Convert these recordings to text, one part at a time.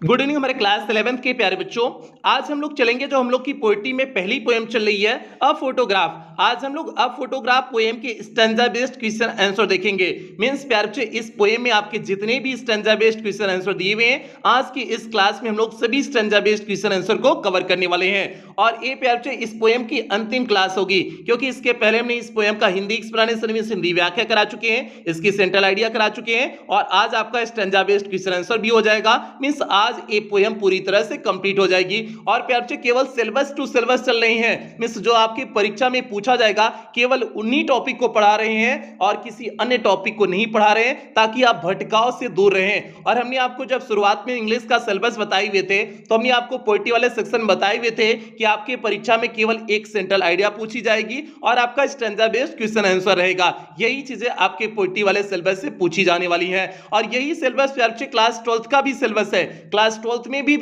Good evening हमारे class 11th के प्यारे बच्चों। आज हम लोग चलेंगे जो हम लोग की पोएट्री में पहली पोएम चल रही है अ फोटोग्राफ। आज हम लोग अ फोटोग्राफ पोएम के स्टैंजा बेस्ड क्वेश्चन आंसर देखेंगे। मींस प्यारे बच्चों, इस पोएम में आपके जितने भी स्टैंजा बेस्ड क्वेश्चन आंसर दिए हुए हैं, आज की इस क्लास में हम लोग सभी स्टैंजा बेस्ड क्वेश्चन आंसर को कवर करने वाले हैं। और ये प्यारे बच्चों इस पोएम की अंतिम क्लास होगी, क्योंकि इसके पहले हमने इस पोएम का हिंदी एक्सप्लेनेशन में हिंदी व्याख्या करा चुके हैं, इसकी सेंट्रल आइडिया करा चुके हैं, और आज आपका स्टैंजा बेस्ड क्वेश्चन आंसर भी हो जाएगा। मींस आज ये पोएम पूरी तरह से कंप्लीट हो जाएगी। और प्यारे बच्चों केवल सिलेबस टू सिलेबस चल रही है। मींस जो आपकी परीक्षा में पूछा जाएगा केवल उन्हीं टॉपिक को पढ़ा रहे हैं और किसी अन्य टॉपिक को नहीं पढ़ा रहे हैं, ताकि आप भटकाव से दूर रहें। और हमने आपको जब शुरुआत में इंग्लिश का सिलेबस बताए हुए थे, तो हमने आपको पोएट्री वाले सेक्शन बताए हुए थे कि आपके परीक्षा में केवल एक सेंट्रल आइडिया पूछी जाएगी और आपका स्टैंजा बेस्ड क्वेश्चन आंसर रहेगा। यही चीजें आपके पोएट्री वाले सिलेबस से पूछी जाने वाली हैं। और यही सिलेबस प्यारे बच्चों क्लास 12th का भी सिलेबस है। क्लास 12th में भी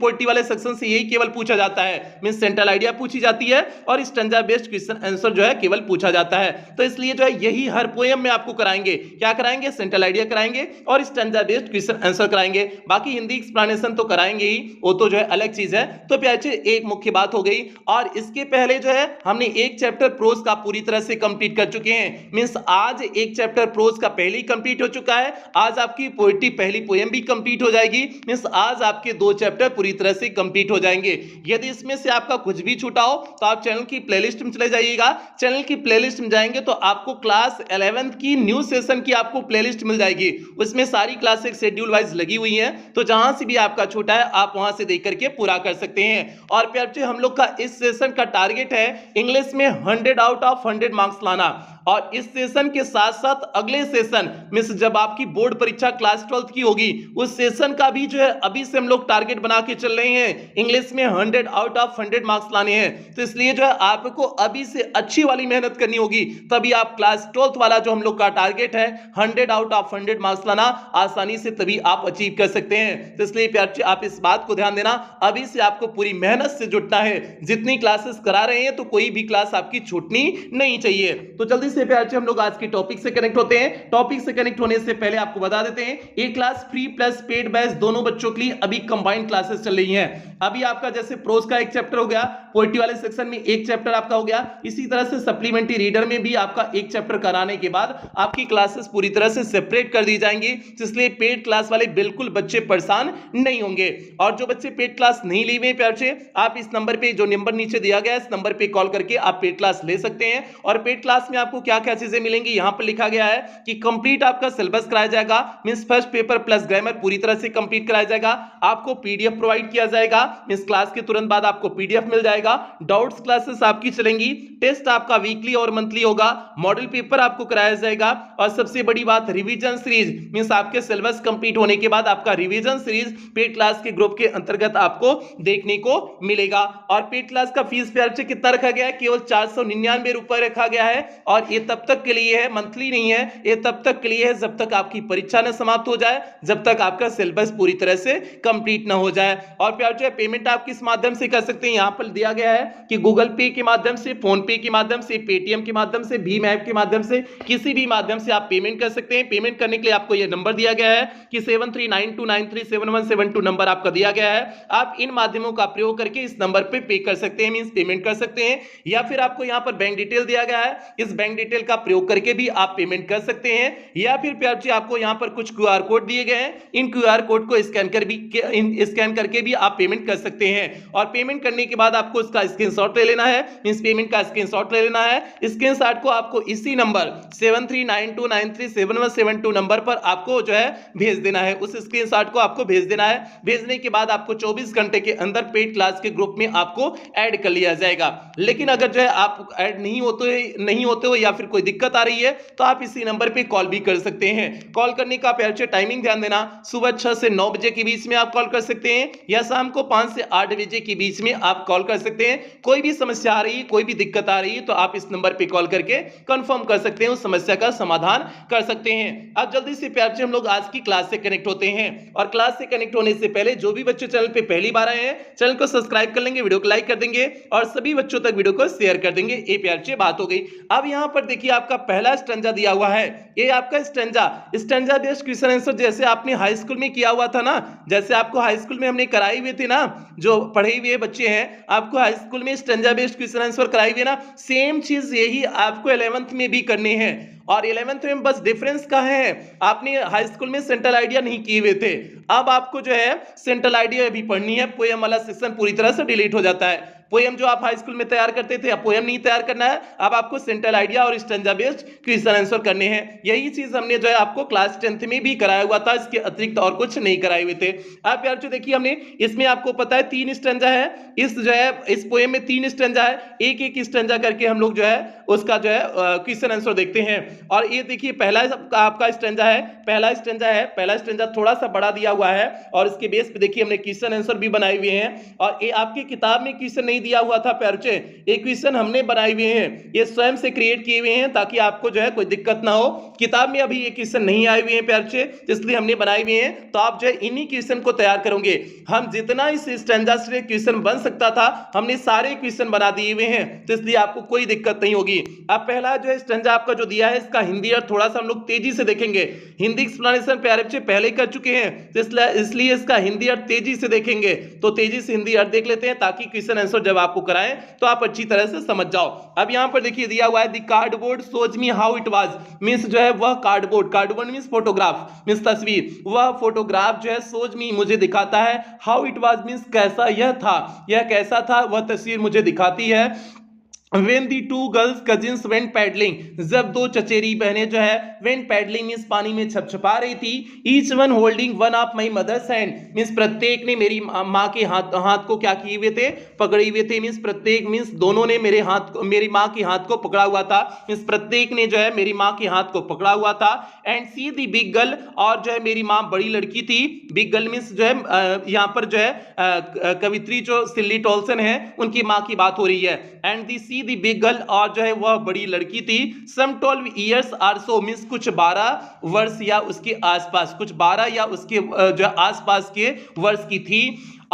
पोएट्री वाले सेक्शन से यही केवल पूछा जाता है। मींस सेंट्रल आइडिया पूछी जाती है और स्टैंजा बेस्ड क्वेश्चन आंसर जो है केवल पूछा जाता है। तो इसलिए जो है यही हर पोएम में आपको कराएंगे। क्या कराएंगे? सेंट्रल आइडिया कराएंगे और स्टैंजा बेस्ड क्वेश्चन आंसर कराएंगे। बाकी हिंदी एक्सप्लेनेशन तो कराएंगे ही, वो तो जो है अलग चीज है। तो प्यारे एक मुख्य बात हो गई। और इसके पहले जो है हमने एक चैप्टर प्रोज का पूरी तरह से कंप्लीट कर चुके हैं। मींस आज एक चैप्टर प्रोज का पहले ही कंप्लीट हो चुका है। आज आपकी पोएट्री पहली पोएम भी कंप्लीट हो जाएगी। मींस आज आपके दो चैप्टर पूरी तरह से कंप्लीट हो जाएंगे। यदि इसमें से आपका कुछ भी छूटा हो तो आप चैनल की प्लेलिस्ट में चले जाइएगा। चैनल की प्लेलिस्ट में जाएंगे तो आपको क्लास 11th की न्यू सेशन की आपको प्लेलिस्ट मिल जाएगी। उसमें सारी क्लासेस शेड्यूल वाइज लगी हुई हैं, तो जहां से भी आपका छूटा है आप वहां से देख करके पूरा कर सकते हैं। और प्यारे हम लोग का इस सेशन का टारगेट है इंग्लिश में 100 आउट ऑफ 100 मार्क्स लाना। और इस सेशन के साथ साथ अगले सेशन मींस जब आपकी बोर्ड परीक्षा क्लास 12th की होगी, उस सेशन का भी जो है अभी से हम लोग टारगेट बना के चल रहे हैं। इंग्लिश में 100 आउट ऑफ 100 मार्क्स लाने हैं। तो इसलिए जो है आपको अभी से अच्छी वाली मेहनत करनी होगी, तभी आप क्लास 12th वाला जो हम लोग का टारगेट है 100 आउट ऑफ 100 मार्क्स लाना, आसानी से तभी आप अचीव कर सकते हैं। तो इसलिए प्यारे आप इस बात को ध्यान देना, अभी से आपको पूरी मेहनत से जुटना है। जितनी क्लासेस करा रहे हैं तो कोई भी क्लास आपकी छूटनी नहीं चाहिए। तो जल्दी से प्यारे हम लोग आज के टॉपिक से कनेक्ट होते हैं। टॉपिक से कनेक्ट होने से पहले आपको बता देते हैं, एक class free plus paid batch दोनों बच्चों के लिए अभी कंबाइंड क्लासेस चल रही हैं। अभी आपका जैसे प्रोज का एक चैप्टर हो गया, पोएट्री वाले सेक्शन में एक चैप्टर आपका हो गया, इसी तरह से सप्लीमेंट्री रीडर में भी आपका एक चैप्टर कराने के बाद आपकी क्लासेस पूरी तरह से सेपरेट कर दी जाएंगी। इसलिए पेड क्लास वाले बिल्कुल बच्चे परेशान नहीं होंगे। और जो बच्चे पेड क्लास नहीं ली हुए प्यारे, आप इस नंबर पे, जो नंबर नीचे दिया गया है, इस नंबर पे कॉल करके आप पेड क्लास ले सकते हैं। और पेड क्लास में आपको क्या क्या चीजें मिलेंगी, यहां पर लिखा गया है कि कंप्लीट आपका सिलेबस कराया जाएगा। Means first paper plus grammar पूरी तरह से कंप्लीट कराया जाएगा। आपको पीडीएफ प्रोवाइड किया जाएगा। मींस क्लास के तुरंत बाद आपको पीडीएफ मिल जाएगा। डाउट्स क्लासेस आपकी चलेंगी। टेस्ट आपका वीकली और मंथली होगा। मॉडल पेपर आपको कराया जाएगा। और सबसे बड़ी बात, रिवीजन सीरीज। मींस आपके सिलेबस कंप्लीट होने के बाद आपका रिवीजन सीरीज पेड क्लास के ग्रुप के अंतर्गत आपको देखने को मिलेगा। और पेड क्लास का फीस प्यारे कितना रखा गया है? केवल 499 रुपए रखा गया है। और ये तब तक के लिए है, मंथली नहीं है, ये तब तक के लिए है जब तक आपकी परीक्षा न समाप्त हो जाए, जब तक आपका सिलेबस पूरी तरह से कंप्लीट ना हो जाए। और प्यारे पेमेंट आप किस माध्यम से कर सकते हैं, यहां पर दिया गया है कि गूगल पे के माध्यम से, फोन पे के माध्यम से, पेटीएम के माध्यम से, भीम ऐप के माध्यम से, किसी भी माध्यम से आप पेमेंट कर सकते हैं। पेमेंट करने के लिए आपको यह नंबर दिया गया है कि 7392937172 नंबर आपका दिया गया है। आप इन माध्यमों का प्रयोग करके इस नंबर पे पे कर सकते हैं, मींस पेमेंट कर सकते हैं। या फिर आपको यहां पर बैंक डिटेल दिया गया है, इस बैंक डिटेल का प्रयोग करके भी आप पेमेंट कर सकते हैं। या फिर प्यारे आपको यहां पर कुछ क्यूआर कोड दिए गए हैं, इन क्यूआर कोड को स्कैन करके भी आप पेमेंट कर सकते हैं। और पेमेंट करने के बाद आपको इसका स्क्रीनशॉट ले लेना है। इस पेमेंट का स्क्रीनशॉट ले लेना है। स्क्रीनशॉट को आपको इसी नंबर 7392937172 नंबर पर आपको जो है भेज देना है। उस स्क्रीनशॉट को आपको भेज देना है। भेजने के बाद आपको 24 घंटे के अंदर पेड क्लास के ग्रुप में आपको ऐड कर लिया जाएगा। लेकिन अगर जो है आप ऐड नहीं होते हो या फिर कोई दिक्कत आ रही है, तो आप इसी नंबर पे कॉल भी कर सकते हैं। कॉल करने का प्यारे टाइमिंग ध्यान देना, सुबह 6 से 9 बजे के बीच में आप कॉल कर सकते हैं, या शाम को 5 से 8 बजे के बीच में आप कॉल कर सकते हैं। कोई भी समस्या आ रही है, कोई भी दिक्कत आ रही है तो आप इस नंबर पे कॉल करके कंफर्म कर सकते हैं, उस समस्या का समाधान कर सकते हैं। अब जल्दी से प्यार से हम लोग आज की क्लास से कनेक्ट होते हैं, और क्लास से कनेक्ट होने से पहले जो भी बच्चे चैनल पे पहली बार आए हैं चैनल को सब्सक्राइब कर लेंगे, वीडियो को लाइक कर देंगे और सभी बच्चों तक वीडियो को शेयर कर देंगे। ये प्यार से बात हो गई। अब यहां पर देखिए आपका पहला स्टैंजा दिया हुआ है, ये आपका स्टैंजा बेस्ड क्वेश्चन आंसर जैसे आपने हाई स्कूल में किया हुआ था ना, जैसे आपको हाई स्कूल में हमने कराई हुई थी ना, जो पढ़े हुए बच्चे हैं आपको हाई स्कूल में स्टैंजा बेस्ड क्वेश्चन आंसर कराई हुई ना, सेम चीज यही आपको 11th में भी करनी है। और 11th में बस डिफरेंस का है, आपने हाई स्कूल में सेंट्रल आइडिया नहीं किए हुए थे, अब आपको जो है सेंट्रल आइडिया भी पढ़नी है। पोएम वाला सेक्शन पूरी तरह से डिलीट हो जाता है। पोएम जो आप हाई स्कूल में तैयार करते थे, अब पोएम नहीं तैयार करना है, अब आपको सेंट्रल आइडिया और स्टैंजा बेस्ड क्वेश्चन आंसर करने हैं। यही चीज हमने जो है आपको क्लास 10th में भी कराया हुआ था, इसके अतिरिक्त और कुछ नहीं कराए हुए थे। आप यार जो देखिए हमने इसमें आपको पता है 3 स्टैंजा है, इस जो है इस पोएम में 3 स्टैंजा है, एक एक स्टैंजा करके हम लोग जो है उसका जो है क्वेश्चन आंसर देखते हैं। और ये देखिए पहला आपका स्टैंजा है, पहला स्टैंजा थोड़ा सा बड़ा दिया हुआ है और इसके बेस पे देखिए हमने क्वेश्चन आंसर भी बनाए हुए हैं। और ये आपकी किताब में क्वेश्चन नहीं दिया हुआ था प्यारे, ये क्वेश्चन हमने बनाए हुए हैं, ये स्वयं से क्रिएट किए हुए हैं ताकि आपको जो है कोई दिक्कत ना हो। किताब में अभी ये क्वेश्चन नहीं आए हुए हैं प्यारे, इसलिए हमने बनाए हुए हैं, तो आप जो है इन्हीं क्वेश्चन को तैयार करोगे। हम जितना इस स्टैंजा से क्वेश्चन बन सकता था हमने सारे क्वेश्चन बना दिए हुए हैं, तो इसलिए आपको कोई दिक्कत नहीं होगी। अब पहला जो है स्टैंजा आपका जो दिया है इसका हिंदी अर्थ थोड़ा सा हम लोग तेजी से देखेंगे। हिंदी एक्सप्लेनेशन प्यारे बच्चे पहले कर चुके हैं, तो इसलिए इसका हिंदी अर्थ तेजी से देखेंगे, तो तेजी से हिंदी अर्थ देख लेते हैं ताकि क्वेश्चन आंसर जब आपको कराएं तो आप अच्छी तरह से समझ जाओ। अब यहां पर देखिए दिया हुआ है the cardboard shows me how it was, means जो है वह कार्डबोर्ड मींस फोटोग्राफ, मींस तस्वीर, वह फोटोग्राफ जो है शोज मी मुझे दिखाता है, हाउ इट वाज मींस कैसा यह था, यह कैसा था, वह तस्वीर मुझे दिखाती है। When the two girls cousins went paddling, जब दो चचेरी बहनें जो है went paddling मींस पानी में छपछपा रही थी, each one holding one of my mother's hand means प्रत्येक ने मेरी माँ के हाथ को क्या किए हुए थे, पकड़े हुए थे, मींस प्रत्येक मींस दोनों ने मेरी माँ के हाथ को पकड़ा हुआ था, मींस प्रत्येक ने जो है मेरी माँ के हाथ को पकड़ा हुआ था। And see the big girl, और जो है मेरी माँ बड़ी लड़की थी, बिग गर्ल मींस जो है यहाँ पर जो है कवित्री जो सिल्ली टॉल्सन है उनकी माँ की बात हो रही है। And the see the big girl, और जो है वह बड़ी लड़की थी, some 12 years or so means कुछ 12 वर्ष या उसके आसपास, कुछ 12 या उसके जो आसपास के वर्ष की थी।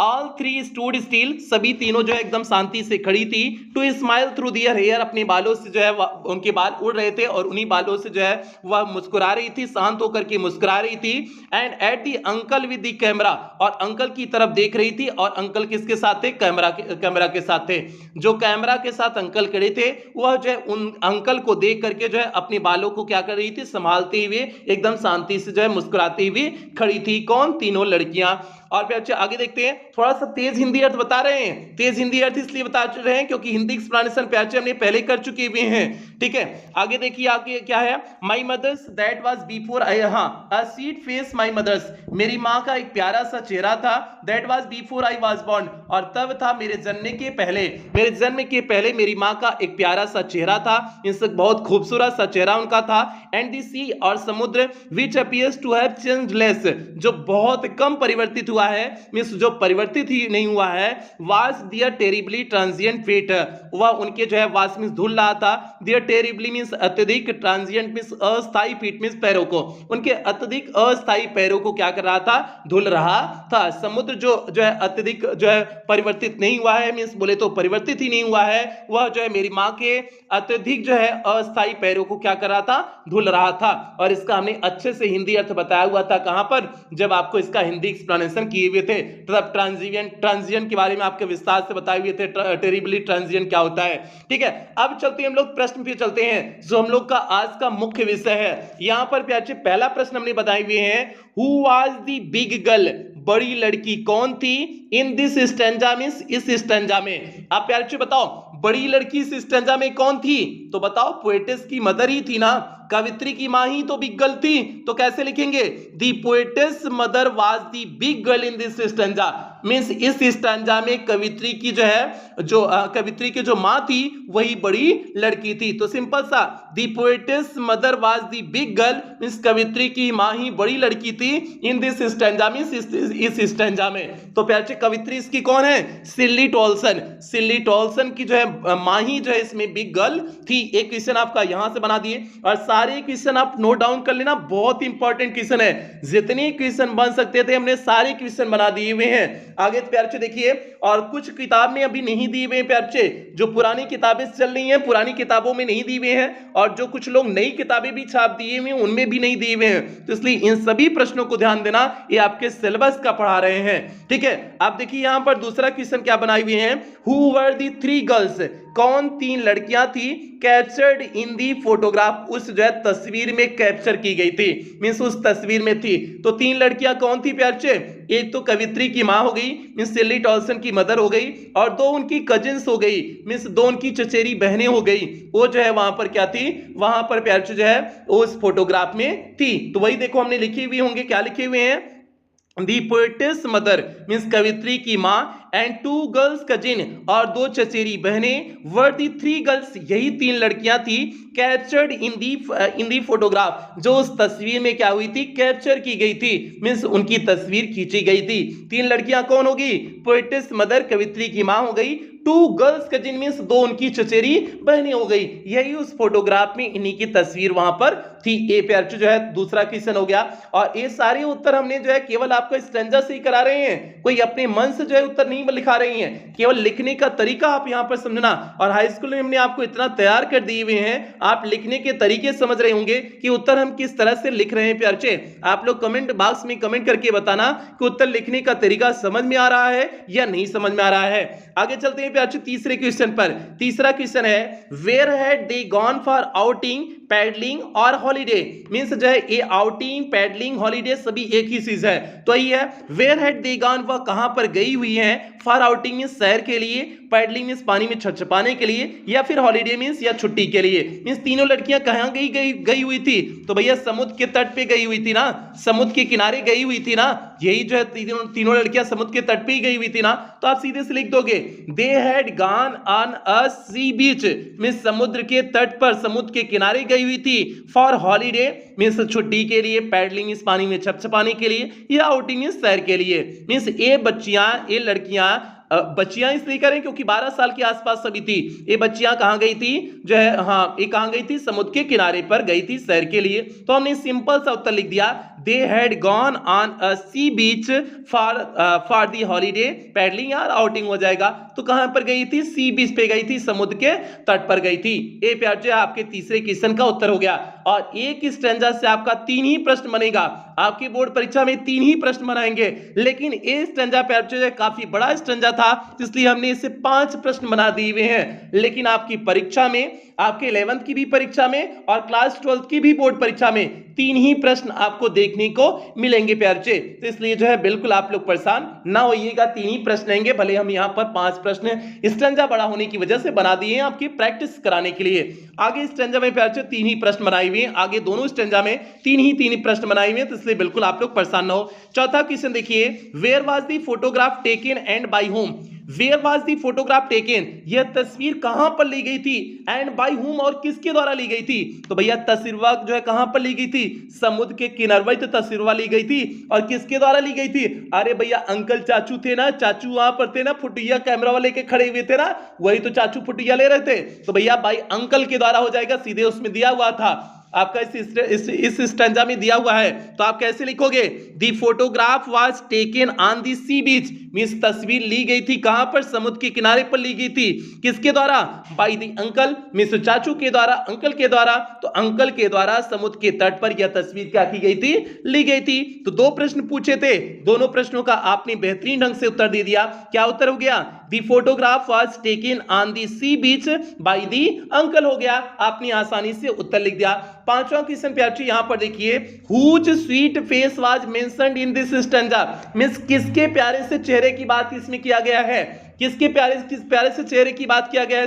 ऑल थ्री स्टूड स्टिल, सभी तीनों जो है एकदम शांति से खड़ी थी। To smile through their hair, अपने बालों से जो है उनके बाल उड़ रहे थे और उन्हीं बालों से जो है वह मुस्कुरा रही थी, शांत होकर के मुस्कुरा रही थी। And at the uncle with the camera, और अंकल की तरफ देख रही थी, और अंकल किसके साथ थे, कैमरा के साथ थे। जो कैमरा के साथ अंकल खड़े थे वह जो है उन अंकल को देख करके जो है अपने बालों को क्या कर रही थी, संभालते हुए एकदम शांति से जो है मुस्कुराती हुई खड़ी थी। कौन, तीनों लड़कियां। और फिर अच्छा आगे देखते हैं, थोड़ा सा तेज हिंदी अर्थ बता रहे हैं, तेज हिंदी अर्थ इसलिए बता रहे हैं क्योंकि हिंदी एक्सप्लेनेशन प्यारे हमने पहले कर चुके हुए हैं, ठीक है। आगे देखिए आगे क्या है, my mothers that was before I, हाँ, a sweet face my mothers, मेरी माँ का एक प्यारा सा चेहरा था, that was before I was born, और तब था मेरे जन्म के पहले मेरी माँ का एक प्यारा सा चेहरा था, इससे बहुत खूबसूरत सा चेहरा उनका था। एंड दी सी, और समुद्र, which appears to have changed less, जो बहुत कम परिवर्तित हुआ है, मींस जो परिवर्तित ही नहीं हुआ है। Was their terribly transient feet, वह उनके जो है वास मींस धुल रहा था, दियर टेरिबली मींस अत्यधिक, ट्रांजिएंट मींस अस्थायी, फीट मींस पैरों को, उनके अत्यधिक अस्थायी पैरों को क्या कर रहा था, धुल रहा था। समुद्र जो है अत्यधिक जो है परिवर्तित नहीं हुआ है, मींस बोले तो परिवर्तित ही नहीं हुआ है, वह जो है मेरी माँ के अत्यधिक जो है अस्थायी पैरों को क्या कर रहा था, धुल रहा था। और इसका हमने अच्छे से हिंदी अर्थ बताया हुआ था, कहां पर, जब आपको इसका हिंदी एक्सप्लेनेशन किए हुए थे, तब ट्रांजिएंट के बारे में आपके विस्तार से बताए हुए थे, टेरिबली ट्रांजिएंट क्या होता है, ठीक है। अब चलते हैं हम लोग प्रश्न पे चलते हैं, जो हम लोग का आज का मुख्य विषय है। यहां पर प्यारे पहला प्रश्न हमने बताए हुए हैं, who was the big girl, बड़ी लड़की कौन थी, इन दिस स्टैंजा मींस इस स्टैंजा में। आप प्यारे बताओ बड़ी लड़की इस स्टैंजा में कौन थी, तो बताओ पोएटिस की मदर ही थी ना, कवित्री की माँ ही तो बिग गर्ल थी, तो कैसे लिखेंगे? The poetess mother was the big girl in this stanza, means इस स्टैंजा में कवित्री की जो है कवित्री की जो माँ थी वही बड़ी लड़की थी। तो सिंपल सा, the poetess mother was the big girl means कवित्री की माँ ही बड़ी लड़की थी इन दिस स्टैंजा, मींस इस स्टैंजा में। तो प्यारे कवित्री इसकी कौन है? सिल्ली टॉल्सन। सिल्ली टॉल्सन की जो है माँ ही जो है इसमें बिग गर्ल थी। एक क्वेश्चन आपका यहां से बना दिए और सारे क्वेश्चन आप नोट डाउन कर लेना, बहुत इंपॉर्टेंट क्वेश्चन है। जितने क्वेश्चन बन सकते थे हमने सारे क्वेश्चन बना दिए हुए हैं। आगे प्यारे बच्चे देखिए, और कुछ किताब में अभी नहीं दिए हुए हैं प्यारे बच्चे, जो पुरानी किताबें चल रही हैं पुरानी किताबों में नहीं दिए हुए हैं, और जो कुछ लोग नई किताबें भी छाप दिए हुए हैं उनमें भी नहीं दिए हुए हैं। तो इसलिए इन सभी प्रश्नों को ध्यान देना, ये आपके सिलेबस का पढ़ा रहे हैं, ठीक है। आप देखिए यहां पर दूसरा क्वेश्चन क्या बनाए हुए हैं, who were the three girls, कौन तीन लड़कियां थी कैप्चर्ड इन दी फोटोग्राफ, उस जो है तस्वीर में कैप्चर की गई थी, मींस उस तस्वीर में थी। तो तीन लड़कियां कौन थी प्यारे बच्चे? एक तो कवित्री की मां हो गई मींस सिल्ली टॉल्सन की मदर हो गई, और दो उनकी कजिन्स हो गई मींस दो उनकी चचेरी बहनें हो गई। वो जो है वहां पर क्या थी, वहां पर प्यारे बच्चे जो है उस फोटोग्राफ में थी। तो वही देखो हमने लिखे हुए होंगे, क्या लिखे हुए हैं? दी पोएटेस मदर मींस कवित्री की मां एंड टू गर्ल्स कजिन, और दो चचेरी बहनें, वर दी थ्री गर्ल्स, यही तीन लड़कियां थी कैप्चर्ड इन दी फोटोग्राफ, जो उस तस्वीर में क्या हुई थी, कैप्चर की गई थी, मींस उनकी तस्वीर खींची गई थी। तीन लड़कियां कौन होगी? पोएटेस मदर कवित्री की मां हो गई, टू गर्ल्स कजिन मींस दो उनकी चचेरी बहनें हो गई, यही उस फोटोग्राफ में इन्हीं की तस्वीर वहां पर थी। ए प्यारे जो है दूसरा क्वेश्चन हो गया। और ये सारे उत्तर हमने जो है केवल आपको स्टैंजा से ही करा रहे हैं, कोई अपने मन से जो है उत्तर नहीं लिखा रही हैं, केवल लिखने का तरीका आप यहां पर समझना। और हाई स्कूल में हमने आपको इतना तैयार कर दिए हुए हैं, आप लिखने के तरीके समझ रहे होंगे कि उत्तर हम किस तरह से लिख रहे हैं। प्यारे आप लोग कमेंट बॉक्स में कमेंट करके बताना कि उत्तर लिखने का तरीका समझ में आ रहा है या नहीं समझ में आ रहा है। आगे चलते हैं प्यारे तीसरे क्वेश्चन पर। तीसरा क्वेश्चन है, where had they gone for outing paddling और हॉलीडे, मींस जो है ये आउटिंग पैडलिंग हॉलीडे सभी एक ही चीज है। तो यही है, वेयर हैड दे गॉन, वह कहां पर गई हुई है, फॉर आउटिंग मींस सैर के लिए, पैडलिंग मींस पानी में छपछपाने के लिए, या फिर हॉलीडे मींस या छुट्टी के लिए। मींस तीनों लड़कियां कहां गई हुई थी? तो भैया समुद्र के तट पे गई हुई थी ना, समुद्र के किनारे गई हुई थी ना, यही जो है तीनों लड़कियां समुद्र के तट पे ही गई हुई थी ना। तो आप सीधे से लिख दोगे, they had gone on a sea beach, means समुद्र के तट पर, समुद्र के किनारे गई हुई थी, फॉर हॉलीडे मींस छुट्टी के लिए, पैडलिंग मींस पानी में छपछपाने के लिए, या आउटिंग मींस सैर के लिए। मींस ये बच्चियां, ये लड़कियां, बच्चियां इसलिए करें क्योंकि 12 साल के आसपास सभी थी। ये बच्चियां कहां गई थी जो है, हाँ ये कहां गई थी, समुद्र के किनारे पर गई थी सैर के लिए। तो हमने सिंपल सा उत्तर लिख दिया, they had gone on a sea beach for the holiday, paddling या आउटिंग हो जाएगा। तो कहां पर गई थी? सी बीच पे गई थी, समुद्र के तट पर गई थी। ये प्यार जो है आपके तीसरे क्वेश्चन का उत्तर हो गया। और एक स्टैंजा से आपका 3 ही प्रश्न बनेगा, आपकी बोर्ड परीक्षा में 3 ही प्रश्न बनाएंगे, लेकिन ये स्टैंजा प्यार जो है काफी बड़ा स्टैंजा था, इसलिए हमने इसे 5 प्रश्न बना दिए हुए हैं। लेकिन आपकी परीक्षा में, आपके 11th की भी परीक्षा में और क्लास 12th की भी बोर्ड परीक्षा में 3 ही प्रश्न आपको देखने को मिलेंगे प्यारे। तो इसलिए जो है बिल्कुल आप लोग परेशान ना होइएगा, 3 ही प्रश्न आएंगे, भले हम यहाँ पर 5 प्रश्न स्टैंजा बड़ा होने की वजह से बना दिए हैं आपकी प्रैक्टिस कराने के लिए। आगे स्टैंजा में प्यारे 3 ही प्रश्न बनाए हुए हैं, आगे दोनों स्टैंजा में 3 ही प्रश्न बनाए हुए हैं, तो इसलिए बिल्कुल आप लोग परेशान ना हो। चौथा क्वेश्चन देखिए, where was the photograph taken and by whom, where was the photograph taken, यह तस्वीर कहां पर ली गई थी, एंड बाय हुम और किसके द्वारा ली गई थी। तो भैया तस्वीर जो है कहां पर ली गई थी, समुद्र के किनारे तो तस्वीर ली गई थी, और किसके द्वारा ली गई थी, अरे भैया अंकल चाचू थे ना, चाचू वहां पर थे ना, फुटिया कैमरा वाले के खड़े हुए थे ना, वही तो चाचू फुटिया ले रहे थे। तो भैया भाई अंकल के द्वारा हो जाएगा, सीधे उसमें दिया हुआ था आपका, इस स्टैंजा में दिया हुआ है। तो आप कैसे लिखोगे, the photograph was taken on the sea beach, means तस्वीर ली गई थी कहां पर, समुद्र के किनारे पर ली गई थी, किसके द्वारा, बाय दी अंकल, मींस चाचू के द्वारा, अंकल के द्वारा। तो अंकल के द्वारा समुद्र के तट पर यह तस्वीर क्या की गई थी, ली गई थी। तो 2 प्रश्न पूछे थे, दोनों प्रश्नों का आपने बेहतरीन ढंग से उत्तर दे दिया। क्या उत्तर हो गया, the photograph was taken on the sea beach by the uncle हो गया, आपने आसानी से उत्तर लिख दिया। 5वां क्वेश्चन प्यारे यहां पर देखिए, whose sweet face was mentioned in this stanza, means किसके प्यारे से चेहरे की बात इसमें किया गया है। किस प्यारे से चेहरे की बात किया गया है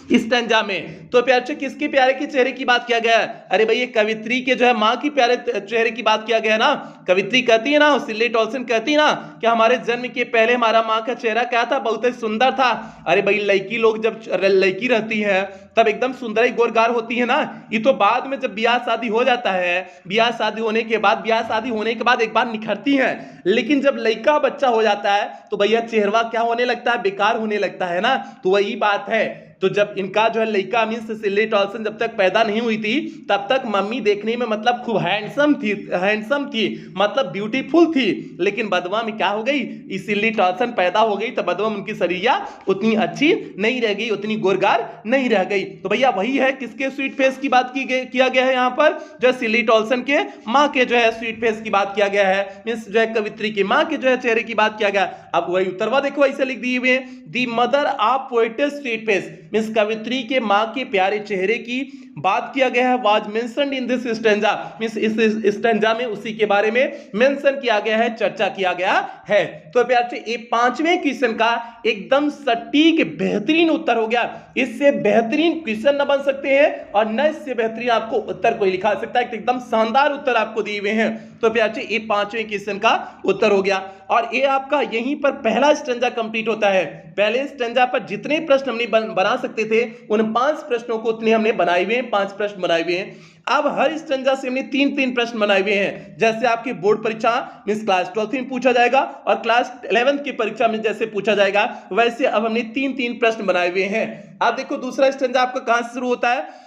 इस स्टैंजा में? तो प्यारे से किसके प्यारे के चेहरे की बात किया गया है? अरे भाई ये कवित्री के जो है माँ की प्यारे चेहरे की बात किया गया है ना। कवित्री कहती है ना, सिल्ली टॉल्सन कहती है ना कि हमारे जन्म के पहले हमारा माँ का चेहरा क्या था, बहुत ही सुंदर था। अरे भाई लड़की लोग जब लड़की रहती है तब एकदम सुंदर ही गोरगार होती है ना। ये तो बाद में जब ब्याह शादी हो जाता है, ब्याह शादी होने के बाद एक बार निखरती है, लेकिन जब लड़का बच्चा हो जाता है तो भैया चेहरा क्या होने लगता है, बेकार होने लगता है ना। तो वही बात है। तो जब इनका जो है लड़का मींस सिल्ली टॉल्सन जब तक पैदा नहीं हुई थी तब तक मम्मी देखने में मतलब खूब हैंडसम थी मतलब ब्यूटीफुल थी। लेकिन बदवा में क्या हो गई, सिल्ली टॉल्सन पैदा हो गई तो बदवा में उनकी शरीरिया उतनी अच्छी नहीं रह गई, उतनी गोरगार नहीं रह गई। तो भैया वही है, किसके स्वीट फेस की बात किया गया है यहाँ पर, जो सिल्ली टॉल्सन के माँ के जो है स्वीट फेस की बात किया गया है, मींस जो है कवित्री की माँ के जो है चेहरे की बात किया गया। अब वही उत्तरवा देखो ऐसे लिख दिए हुए, the mother of poetess sweet face, means कवित्री के माँ के प्यारे चेहरे की बात किया गया है। Was mentioned in this stanza, means इस स्टैंजा में उसी के बारे में मेंशन किया गया है, चर्चा किया गया है। तो प्यार से ये पांचवें क्वेश्चन का एकदम सटीक बेहतरीन उत्तर हो गया। इससे बेहतरीन क्वेश्चन न बन सकते हैं और न इससे बेहतरीन आपको उत्तर कोई लिखा सकता है। एकदम शानदार उत्तर आपको दिए हुए हैं। तो प्यार से ये पांचवें क्वेश्चन का उत्तर हो गया और ये आपका यहीं पर पहला स्टैंजा कंप्लीट होता है। पहले स्टैंजा पर जितने प्रश्न हमने बना सकते थे उन 5 प्रश्नों को उतने हमने बनाए हुए हैं, 5 प्रश्न बनाए हुए हैं। अब हर स्टैंजा से हमने 3-3 प्रश्न बनाए हुए हैं। जैसे आपकी बोर्ड परीक्षा मींस क्लास 12 में पूछा जाएगा और क्लास 11 की परीक्षा में जैसे पूछा जाएगा, वैसे अब हमने 3-3 प्रश्न बनाए हुए हैं। अब देखो दूसरा स्टैंजा आपका कहां से शुरू होता है,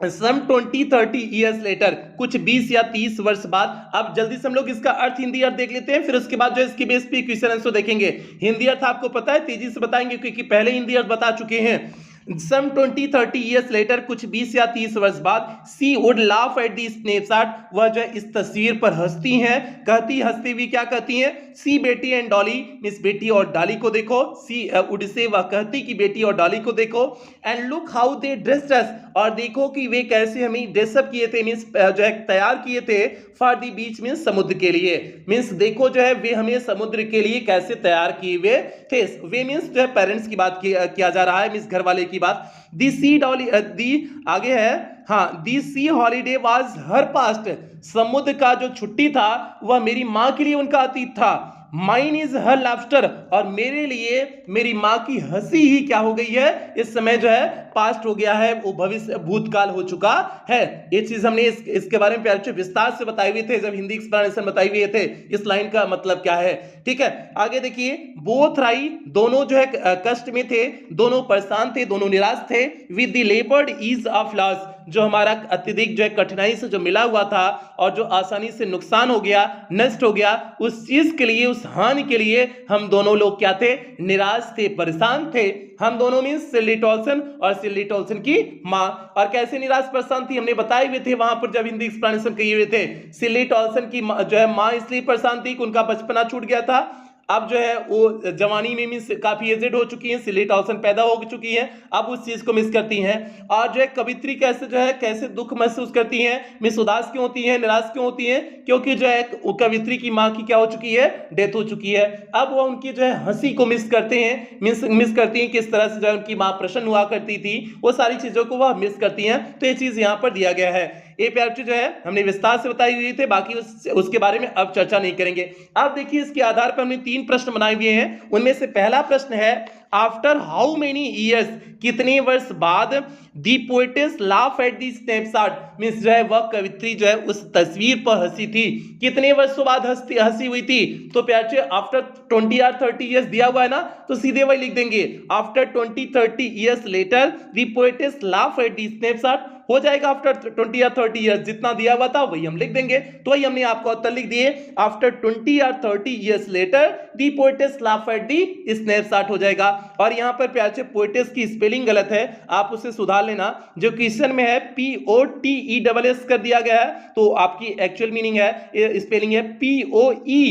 सम 20-30 ईयर्स लेटर, कुछ 20 या 30 वर्ष बाद। अब जल्दी से हम लोग इसका अर्थ हिंदी अर्थ देख लेते हैं, फिर उसके बाद जो इसकी बेस पे क्वेश्चन आंसर देखेंगे। हिंदी अर्थ आपको पता है, तेजी से बताएंगे क्योंकि पहले हिंदी अर्थ बता चुके हैं। सम 20-30 ईयर्स लेटर, कुछ 20 या 30 वर्ष बाद, she would laugh at the snapshot, वह जो इस तस्वीर पर हंसती हैं। कहती हंसती हुई क्या कहती हैं, सी बेटी एंड डॉली, मिस बेटी और डॉली को देखो। सी वुड से वह कहती कि बेटी और डॉली को देखो। And look how they dressed us, और देखो कि वे कैसे हमें ड्रेसअप किए थे, मींस जो है तैयार किए थे, फॉर दी बीच मींस समुद्र के लिए। मींस देखो जो है वे हमें समुद्र के लिए कैसे तैयार किए हुए थे। वे मींस जो है पेरेंट्स की बात किया जा रहा है, मींस घर वाले की बात। दी सी डॉली दी आगे है, हाँ, the sea holiday was her past, समुद्र का जो छुट्टी था वह मेरी माँ के लिए उनका अतीत था। माइन इज हर लाफ्टर, और मेरे लिए मेरी माँ की हंसी ही क्या हो गई है, इस समय जो है पास्ट हो गया है, वो भविष्य भूतकाल हो चुका है। ये चीज हमने इसके बारे में प्यारे विस्तार से बताए हुए थे जब हिंदी एक्सप्लेनेशन बताए हुए थे, इस लाइन का मतलब क्या है। ठीक है, आगे देखिए, बोथ राई, दोनों जो है कष्ट में थे, दोनों परेशान थे, दोनों निराश थे। With the laboured ease of loss, जो हमारा अत्यधिक जो है कठिनाई से जो मिला हुआ था और जो आसानी से नुकसान हो गया, नष्ट हो गया, उस चीज के लिए, उस हानि के लिए हम दोनों लोग क्या थे, निराश थे, परेशान थे। हम दोनों मींस सिल्ली टॉल्सन और सिल्ली टॉल्सन की मां। और कैसे निराश परेशान थी हमने बताए हुए थे वहां पर जब हिंदी एक्सप्लेनेशन किए हुए थे। सिल्ली टॉल्सन की जो है मां इसलिए परेशान थी कि उनका बचपना छूट गया था। अब जो है वो जवानी में मींस काफी एजेड हो चुकी हैं, सिल्ली टॉल्सन पैदा हो चुकी हैं, अब उस चीज को मिस करती हैं। और जो है कवित्री कैसे जो है कैसे दुख महसूस करती हैं, मिस उदास क्यों होती हैं, निराश क्यों होती हैं, क्योंकि जो है कवित्री की माँ की क्या हो चुकी है, डेथ हो चुकी है। अब वो उनकी जो है हंसी को मिस करते हैं, मिस करती हैं, किस तरह से जो है उनकी माँ प्रसन्न हुआ करती थी, वो सारी चीजों को वह मिस करती हैं। तो ये चीज यहाँ पर दिया गया है। ये प्यारे जो है हमने विस्तार से बताई हुई थे, बाकी उसके बारे में अब चर्चा नहीं करेंगे। अब देखिए इसके आधार पर हमने 3 प्रश्न बनाए हुए हैं। उनमें से पहला प्रश्न है, आफ्टर हाउ मेनी ईयर्स, कितने वर्ष बाद, the poetess laugh at the snapshot, means जो है वह कवित्री जो है उस तस्वीर पर हंसी थी, कितने वर्षों बाद हंसी हुई थी। तो प्यारे आफ्टर 20 और 30 ईयर्स दिया हुआ है ना, तो सीधे वही लिख देंगे, after 20-30 years later the poetess laugh at the snapshot, हो जाएगा आफ्टर 20 या 30 ईयर्स, जितना दिया हुआ था वही हम लिख देंगे। तो वही हमने आपको उत्तर लिख दिए, आफ्टर 20 या 30 years later the poetess laugh at the snapshot हो जाएगा। और यहां पर प्यारे पोएटेस की स्पेलिंग गलत है, आप उसे सुधार लेना। जो क्वेश्चन में है POTESS कर दिया गया है, तो आपकी एक्चुअल मीनिंग है, स्पेलिंग है POE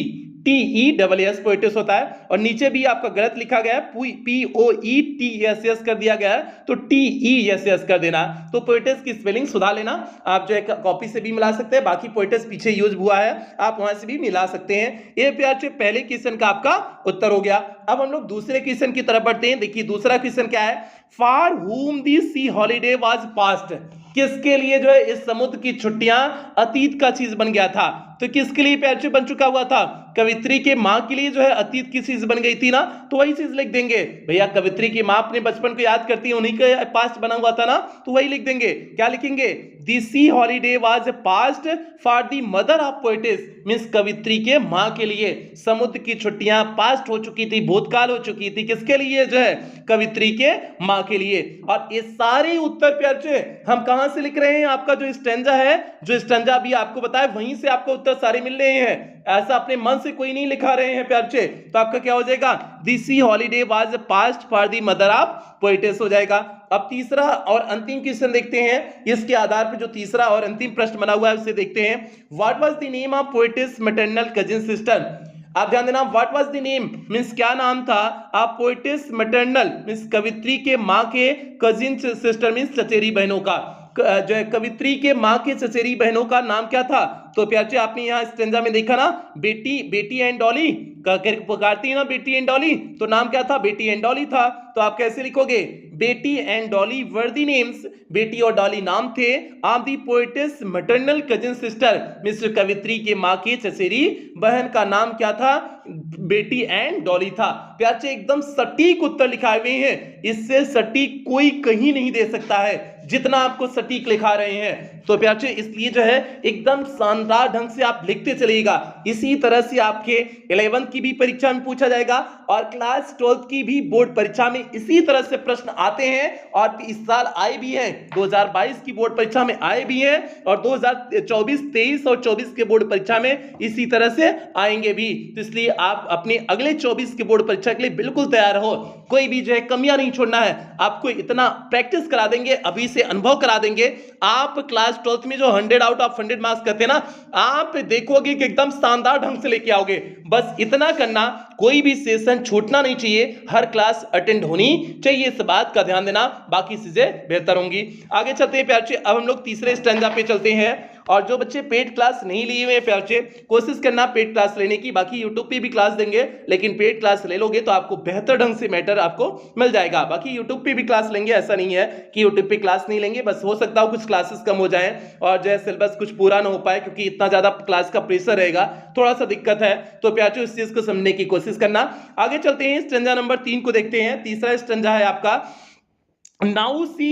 TESS पोएटिस होता है। और नीचे भी आपका गलत लिखा गया है, POETSS कर दिया गया है, तो TESS कर देना। तो पोएटिस की स्पेलिंग सुधार लेना। आप जो है कॉपी से भी मिला सकते हैं, बाकी पोएटिस पीछे यूज हुआ है, आप वहां से भी मिला सकते हैं। ये प्यार से पहले क्वेश्चन का आपका उत्तर हो गया। अब हम लोग दूसरे क्वेश्चन की तरफ बढ़ते हैं। देखिए दूसरा क्वेश्चन क्या है, फॉर हुम दी सी हॉलीडे वाज पास्ट। किसके लिए जो है इस समुद्र की छुट्टियां अतीत का चीज बन गया था? तो किसके लिए प्यार बन चुका हुआ था? कवित्री के मां के लिए जो है अतीत की चीज बन गई थी ना, तो वही चीज लिख देंगे। भैया कवित्री की मां अपने बचपन को याद करती है, उन्हीं का पास्ट बना हुआ था ना, तो वही लिख देंगे। क्या लिखेंगे? The sea holiday was past for the mother of poetess, means कवित्री के मां के लिए समुद्र की छुट्टियां पास्ट हो चुकी थी, भूतकाल हो चुकी थी। किसके लिए? जो है कवित्री के मां के लिए। और ये सारे उत्तर प्यार हम कहां से लिख रहे हैं? आपका जो स्टैंजा है, जो स्टैंजा भी आपको बताया, वहीं से आपको उत्तर सारे मिल रहे हैं। ऐसा अपने मन से कोई नहीं लिखा रहे हैं प्यार से। तो आपका क्या हो जाएगा? This C holiday was past for the mother of poet's हो जाएगा। अब तीसरा और अंतिम क्वेश्चन देखते हैं। इसके आधार पर जो तीसरा और अंतिम प्रश्न बना हुआ है उसे देखते हैं। What was the name of poet's maternal cousin sister? आप ध्यान देना, what was the name means क्या नाम था आप पोएटिस मैटरनल मींस कवित्री के मां के कजिन सिस्टर मींस चचेरी बहनों का, जो है कवित्री के मां के चचेरी बहनों का नाम क्या था? तो प्यार से आपने यहाँ स्टेंजा में देखा ना, बेटी एंड डॉली पुकारती है ना, बेटी एंड डॉली, तो नाम क्या था? बेटी एंड डॉली था। तो आप कैसे लिखोगे? Betty and Dolly were the names, Betty और डॉली नाम थे of the poetess maternal cousin sister, mister कवित्री के मां की चचेरी बहन का नाम क्या था? बेटी एंड डॉली था। प्यार से एकदम सटीक उत्तर लिखाए हुए हैं, इससे सटीक कोई कहीं नहीं दे सकता है जितना आपको सटीक लिखा रहे हैं। तो प्यार से इसलिए जो है एकदम शानदार ढंग से आप लिखते चलिएगा। इसी तरह से आपके 11th की भी परीक्षा में पूछा जाएगा और क्लास 12th की भी बोर्ड परीक्षा में इसी तरह से प्रश्न आते हैं, और इस साल आए भी हैं। 2022 की बोर्ड परीक्षा में आए भी हैं और 2024, 23 और 24 के बोर्ड परीक्षा में इसी तरह से आएंगे भी। तो इसलिए आप अपने अगले 24 के बोर्ड परीक्षा के लिए बिल्कुल तैयार हो। कोई भी जो है कमियां नहीं छोड़ना है। आपको इतना प्रैक्टिस करा देंगे, अभी से अनुभव करा देंगे। आप क्लास 12th में जो 100 आउट ऑफ 100 मार्क्स करते हैं ना, आप देखोगे कि एकदम शानदार ढंग से लेके आओगे। बस इतना करना, कोई भी सेशन छूटना नहीं चाहिए, हर क्लास अटेंड होनी चाहिए। इस बात का ध्यान देना, बाकी चीजें बेहतर होंगी। आगे चलते हैं प्यार से, अब हम लोग तीसरे स्टैंजा पे चलते हैं। और जो बच्चे पेड क्लास नहीं लिए हुए प्यार से, कोशिश करना पेड क्लास लेने की। बाकी यूट्यूब पे भी क्लास देंगे, लेकिन पेड क्लास ले लोगे तो आपको बेहतर ढंग से मैटर आपको मिल जाएगा। बाकी यूट्यूब पे भी क्लास लेंगे, ऐसा नहीं है कि यूट्यूब पे क्लास नहीं लेंगे। बस हो सकता हो कुछ क्लासेस कम हो जाए और जो है सिलेबस कुछ पूरा ना हो पाए, क्योंकि इतना ज्यादा क्लास का प्रेशर रहेगा, थोड़ा सा दिक्कत है। तो प्यार से उस चीज को समझने की कोशिश करना। आगे चलते हैं, स्टैंजा नंबर 3 को देखते हैं। तीसरा स्टैंजा है आपका, Now she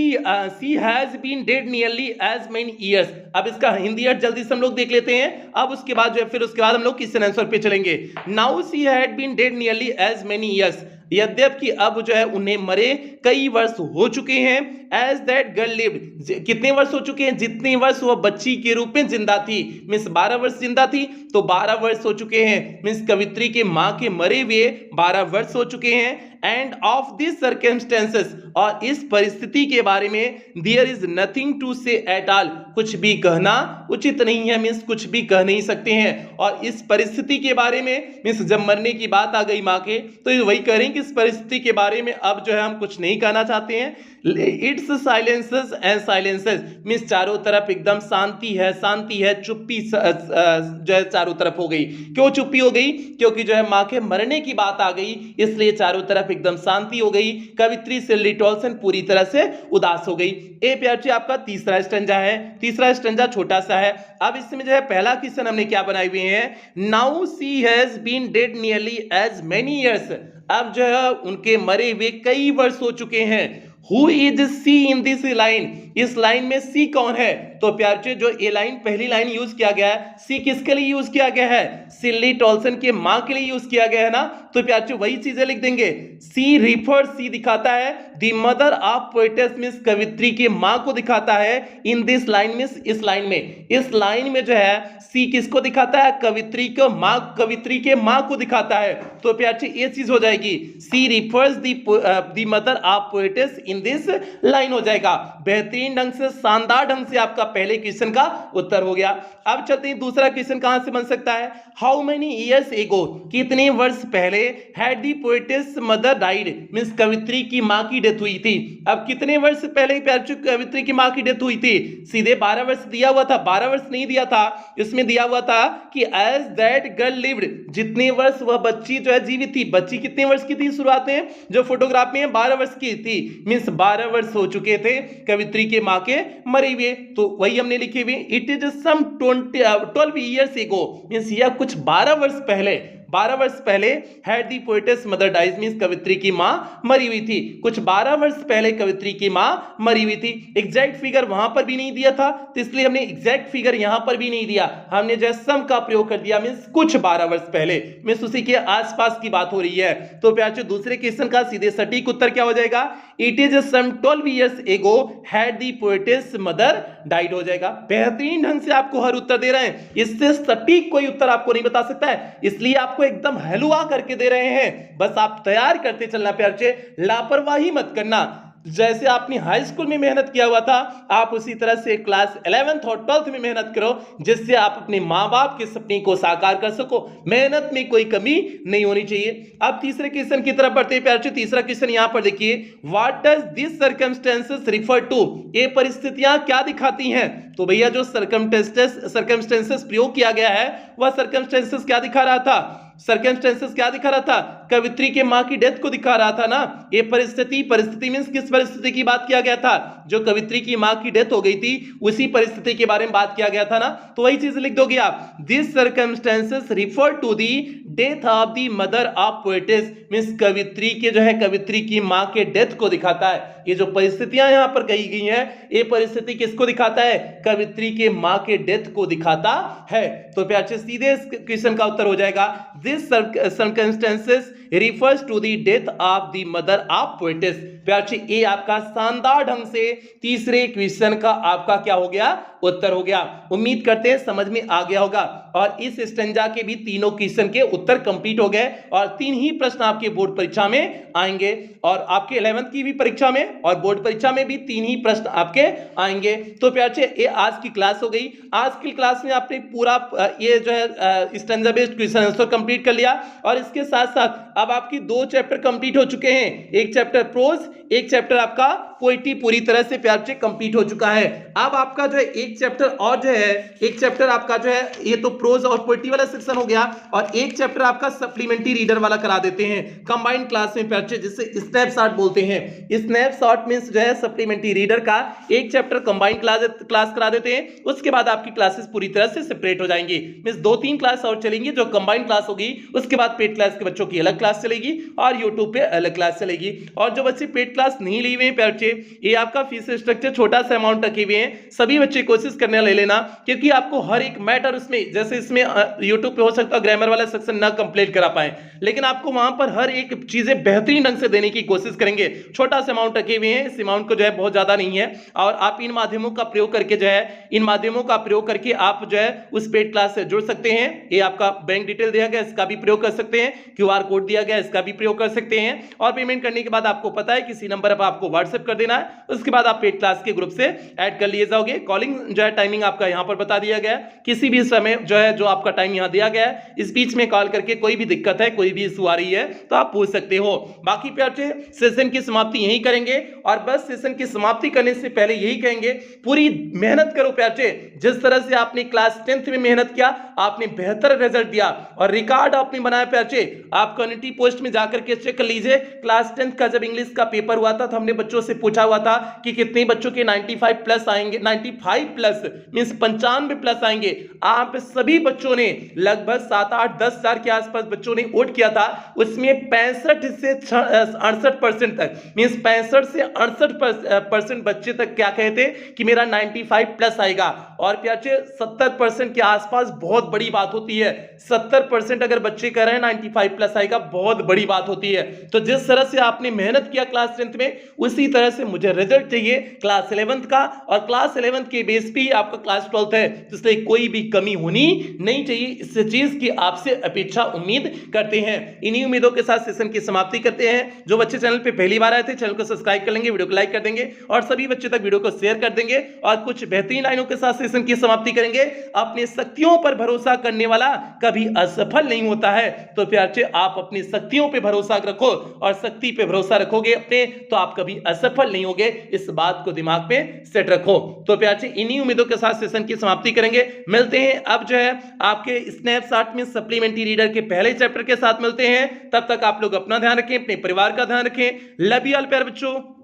has been dead nearly as many years। अब इसका हिंदी अर्थ जल्दी से हम लोग देख लेते हैं। अब उसके बाद जो है फिर उसके बाद हम लोग क्वेश्चन आंसर पे चलेंगे। Now she had been dead nearly as many years, यद्यपि अब जो है उन्हें मरे कई वर्ष हो चुके हैं। एज दैट गर्ल लिव्ड, कितने वर्ष हो चुके हैं? जितने वर्ष वह बच्ची के रूप में जिंदा थी, मीन्स 12 वर्ष जिंदा थी, तो 12 वर्ष हो चुके हैं। मीन्स कवित्री के मां के मरे हुए 12 वर्ष हो चुके हैं। एंड ऑफ दिस सर्कमस्टेंसेस, और इस परिस्थिति के बारे में, देयर इज नथिंग टू से एट ऑल, कुछ भी कहना उचित नहीं है। मीन्स कुछ भी कह नहीं सकते हैं। और इस परिस्थिति के बारे में, मीन्स जब मरने की बात आ गई मां के, तो वही कह रहे हैं कि इस परिस्थिति के बारे में अब जो है हम कुछ नहीं कहना चाहते हैं। It's silences and silences, means चारों तरफ एकदम शांति है, शांति है, चुप्पी जो है चारों तरफ हो गई। क्यों चुप्पी हो गई? क्योंकि जो है मां के मरने की बात आ गई, इसलिए चारों तरफ एकदम शांति हो गई। कवित्री सिल्ली टॉल्सन पूरी तरह से उदास हो गई। ए प्यार से आपका तीसरा स्टैंजा है। तीसरा स्टैंजा छोटा सा है। अब इसमें जो है पहला क्वेश्चन हमने क्या बनाए हुए हैं, now she has been dead nearly as many years, अब जो है उनके मरे हुए कई वर्ष हो चुके हैं। Who is she in this line, इस लाइन में सी कौन है? तो प्यार से जो ए लाइन पहली लाइन यूज किया गया है, सी किसके लिए यूज किया गया है? सिल्ली टॉल्सन के मां के लिए यूज किया गया है ना, तो प्यार से वही चीजें लिख देंगे। सी रिफर, सी दिखाता है the mother of poetess, means कवित्री के मां को दिखाता है। इन दिस लाइन मींस इस लाइन में, इस लाइन में जो है सी किसको दिखाता है? कवित्री को मां, कवित्री के मां को दिखाता है। तो प्यार से ये चीज हो जाएगी, she refers the mother of poetess in this line हो जाएगा। बेहतरीन बेहतरीन ढंग से, शानदार ढंग से आपका पहले क्वेश्चन का उत्तर हो गया। अब चलते हैं दूसरा क्वेश्चन कहां से बन सकता है। हाउ मेनी ईयर्स एगो, कितने वर्ष पहले had the poetess mother died, means कवित्री की मां की डेथ हुई थी। अब कितने वर्ष पहले प्यारे कवित्री की मां की डेथ हुई थी, सीधे 12 वर्ष दिया हुआ था, 12 वर्ष नहीं दिया था, इसमें दिया हुआ था कि एज दैट गर्ल लिव्ड, जितने वर्ष वह बच्ची जो है जीवित थी। बच्ची कितने वर्ष की थी शुरुआत में, जो फोटोग्राफ में 12 वर्ष की थी, मींस 12 वर्ष हो चुके थे कवित्री के मां के मरे हुए, तो वही हमने लिखे हुए। It is some 12 years ago, means यह कुछ 12 वर्ष पहले had the poetess mother dies, means कवित्री की मां मरी हुई थी। कुछ 12 वर्ष पहले कवित्री की मां मरी हुई थी। एग्जैक्ट फिगर वहां पर भी नहीं दिया था, तो इसलिए हमने एग्जैक्ट फिगर यहां पर भी नहीं दिया, हमने जो सम का प्रयोग कर दिया, मींस कुछ 12 वर्ष पहले, मींस उसी के आसपास की बात हो रही है। तो प्यारे दूसरे क्वेश्चन का सीधे सटीक उत्तर क्या हो जाएगा, it is some 12 years ago had the poetess mother died हो जाएगा। बेहतरीन ढंग से आपको हर उत्तर दे रहे हैं, इससे सटीक कोई उत्तर आपको नहीं बता सकता है, इसलिए आपको एकदम हलवा करके दे रहे हैं। बस आप तैयार करते चलना प्यारे, लापरवाही मत करना। जैसे आपने हाई स्कूल में मेहनत किया हुआ था, आप उसी तरह से क्लास 11th और 12th में मेहनत करो, जिससे आप अपने माँ बाप के सपने को साकार कर सको। मेहनत में कोई कमी नहीं होनी चाहिए। अब तीसरे क्वेश्चन की तरफ बढ़ते हैं प्यारे। तीसरा क्वेश्चन यहां पर देखिए, what does this circumstances refer to, ये परिस्थितियां क्या दिखाती हैं। तो भैया जो सर्कमस्टेंसेस प्रयोग किया गया है, वह सर्कमस्टेंसेस क्या दिखा रहा था, सर्कमस्टेंसेस क्या दिखा रहा था, कवित्री के मां की डेथ को दिखा रहा था ना। ये परिस्थिति मींस किस परिस्थिति की बात किया गया था, जो कवित्री की मां की डेथ हो गई थी, उसी परिस्थिति के बारे में बात किया गया था ना, तो वही चीज लिख दोगे आप। This circumstances refer to the death of the mother of poetess, means कवित्री के जो है कवित्री की मां के डेथ को दिखाता है। ये जो परिस्थितियां यहां पर कही गई हैं, ये परिस्थिति किसको दिखाता है, कवित्री के मां के डेथ को दिखाता है। तो प्यारे सीधे इस क्वेश्चन का उत्तर हो जाएगा, this circumstances refers to the death of the mother of poetess. प्यारे ये आपका शानदार ढंग से तीसरे क्वेश्चन का आपका क्या हो गया, उत्तर हो गया। उम्मीद करते हैं समझ में आ गया होगा। और इस स्टेंजा के भी तीनों क्वेश्चन के उत्तर कंप्लीट हो गए और 3 ही प्रश्न आपके बोर्ड परीक्षा में आएंगे, और आपके 11th की भी परीक्षा में और बोर्ड परीक्षा में भी 3 ही प्रश्न आपके आएंगे। तो प्यारे ये आज की क्लास हो गई। आज की क्लास में आपने पूरा ये जो है stanza based question answer complete कर लिया, और इसके साथ साथ अब आपकी 2 चैप्टर कंप्लीट हो चुके हैं, एक चैप्टर प्रोज, एक चैप्टर आपका पोएट्री पूरी तरह से प्यारे कंप्लीट हो चुका है। अब आपका जो है एक चैप्टर और जो है, एक चैप्टर आपका जो है, ये तो प्रोज और पोएट्री वाला सेक्शन हो गया, और एक चैप्टर आपका सप्लीमेंट्री रीडर वाला करा देते हैं कंबाइंड क्लास में प्यारे, जिसे स्नैपशॉट बोलते हैं। स्नैपशॉट मींस जो है सप्लीमेंट्री रीडर का एक चैप्टर कंबाइंड क्लास करा देते हैं, उसके बाद आपकी क्लासेस पूरी तरह से सेपरेट हो जाएंगी। मींस 2-3 क्लास और चलेंगी जो कंबाइंड क्लास होगी, उसके बाद पेड क्लास के बच्चों की अलग क्लास चलेगी और यूट्यूब पे अलग क्लास चलेगी। और जो बच्चे पेड क्लास नहीं लिए हुए हैं प्यारे, ये आपका फीस स्ट्रक्चर छोटा सा अमाउंट रखे हुए हैं, सभी बच्चे कोशिश करने ले लेना, क्योंकि आपको हर एक मैटर उसमें, जैसे इसमें यूट्यूब पे हो सकता है ग्रामर वाला सेक्शन ना कंप्लीट करा पाए, लेकिन आपको वहां पर हर एक चीजें बेहतरीन ढंग से देने की कोशिश करेंगे। छोटा सा अमाउंट रखे हुए हैं, इस अमाउंट को जो है बहुत ज्यादा नहीं है, और आप इन माध्यमों का प्रयोग करके जो है, इन माध्यमों का प्रयोग करके आप जो है उस पेड क्लास से जुड़ सकते हैं। ये आपका बैंक डिटेल दिया गया, इसका भी प्रयोग कर सकते हैं, QR कोड दिया गया, इसका भी प्रयोग कर सकते हैं, और पेमेंट करने के बाद आपको पता है किसी नंबर पर आपको व्हाट्सएप कर देना है, उसके बाद आप पेड क्लास के ग्रुप से ऐड कर लिए जाओगे। कॉलिंग जो है टाइमिंग आपका यहां पर बता दिया गया है, किसी भी समय जो है जो आपका टाइम यहां दिया गया है, इस बीच में कॉल करके कोई भी दिक्कत है, कोई भी इशू आ रही है तो आप पूछ सकते हो। बाकी प्यारे सेशन की समाप्ति यही करेंगे, और बस सेशन की समाप्ति करने से पहले यही कहेंगे, पूरी मेहनत करो प्यारे। जिस तरह से आपने क्लास 10th में मेहनत किया, आपने बेहतर रिजल्ट दिया और रिकॉर्ड आपने बनाया प्यारे। आप कम्युनिटी पोस्ट में जाकर के चेक कर लीजिए, क्लास 10th का जब इंग्लिश का पेपर हुआ था तो हमने बच्चों से पूछा हुआ था कि कितने बच्चों के 95 प्लस आएंगे, 95 प्लस मींस 95 प्लस आएंगे। आप सभी बच्चों ने लगभग 7-8-10 हजार के आसपास बच्चों ने वोट किया था, उसमें 65 से 68% तक मींस 65 से 68% बच्चे तक क्या कहते कि मेरा 95 प्लस आएगा। और प्यारे 70% के आसपास बहुत बड़ी बात होती है, 70% अगर बच्चे कह रहे हैं 95 प्लस आएगा, बहुत बड़ी बात होती है। तो जिस तरह से आपने मेहनत किया क्लास 10th में, उसी तरह से मुझे रिजल्ट चाहिए क्लास 11th का, और क्लास 11th के बेस पे ही आपका क्लास 12th है, तो इसलिए कोई भी कमी होनी नहीं चाहिए। इस चीज की आपसे अपेक्षा उम्मीद करते हैं। इन्हीं उम्मीदों के साथ सेशन की समाप्ति करते हैं। जो बच्चे चैनल पे पहली बार आए थे, चैनल को सब्सक्राइब कर लेंगे, वीडियो को लाइक कर देंगे और सभी बच्चों तक वीडियो को शेयर कर देंगे, और कुछ बेहतरीन लाइनों के साथ सेशन की समाप्ति करेंगे। अपनी शक्तियों पर भरोसा करने वाला कभी असफल नहीं होता है। तो प्यार से आप अपनी शक्तियों पे भरोसा रखो, और शक्ति पे भरोसा रखोगे अपने, तो आप कभी असफल नहीं होगे। इस बात को दिमाग में सेट रखो। तो प्यार से इन्हीं उम्मीदों के साथ सेशन की समाप्ति करेंगे। मिलते हैं अब जो है आपके स्नैपशॉट में सप्लीमेंट्री रीडर के पहले चैप्टर के साथ मिलते हैं। तब तक आप लोग अपना ध्यान रखें, अपने परिवार का ध्यान रखें। लव यू ऑल प्यारे बच्चों।